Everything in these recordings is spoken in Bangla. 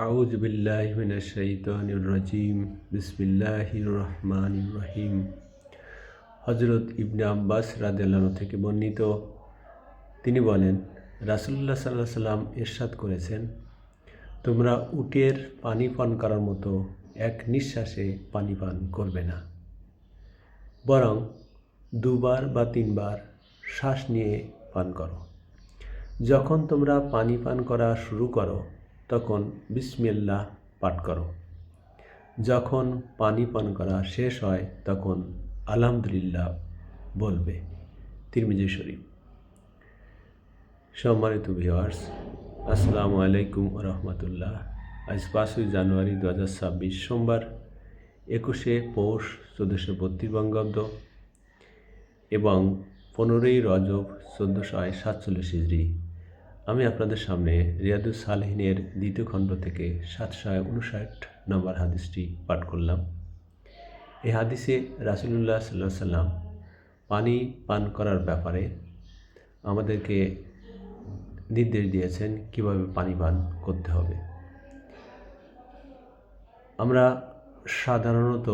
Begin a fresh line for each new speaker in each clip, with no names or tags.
আউযু বিল্লাহি মিনাশ শাইতানির রাজিম। বিসমিল্লাহির রহমানির রহিম। হযরত ইবনে আব্বাস রাদিয়াল্লাহু আনহু থেকে বর্ণিত, তিনি বলেন, রাসূলুল্লাহ সাল্লাল্লাহু আলাইহি সাল্লাম ইরশাদ করেছেন, তোমরা উটের পানি পান করার মতো এক নিঃশ্বাসে পানি পান করবে না, বরং দুবার বা তিনবার শ্বাস নিয়ে পান করো। যখন তোমরা পানি পান করা শুরু করো তখন বিসমিল্লাহ পাঠ করো। যখন পানি পান করা শেষ হয় তখন আলহামদুলিল্লাহ বলবে। তিরমিজি শরীফ। সম্মানিত ভিউয়ার্স, আসসালামু আলাইকুম ওয়া রাহমাতুল্লাহ। আজ 5ই জানুয়ারি 2026, সোমবার, 21শে পৌষ 1432 বঙ্গাব্দ এবং 15ই রজব 1447 হিজরি। আমি আপনাদের সামনে রিয়াদুস সালেহিনের দ্বিতীয় খণ্ড থেকে 759 নম্বর হাদিসটি পাঠ করলাম। এই হাদিসে রাসূলুল্লাহ সাল্লাল্লাহু আলাইহি সাল্লাম পানি পান করার ব্যাপারে আমাদেরকে নির্দেশ দিয়েছেন কিভাবে পানি পান করতে হবে। আমরা সাধারণত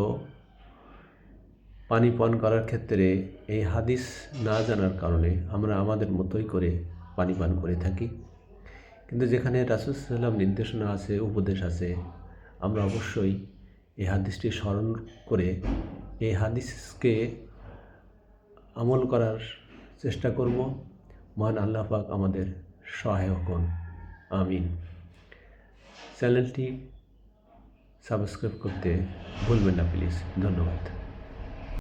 পানি পান করার ক্ষেত্রে এই হাদিস না জানার কারণে আমরা আমাদের মতোই করে পানি পান করে থাকি, কিন্তু যেখানে রাসূল সাল্লাল্লাহু আলাইহি ওয়াসাল্লাম নির্দেশনা আছে, উপদেশ আছে, আমরা অবশ্যই এই হাদিসটি স্মরণ করে এই হাদিসকে আমল করার চেষ্টা করব। মহান আল্লাহ পাক আমাদের সহায়ক হন, আমিন। চ্যানেলটি সাবস্ক্রাইব করতে ভুলবেন না প্লিজ। ধন্যবাদ।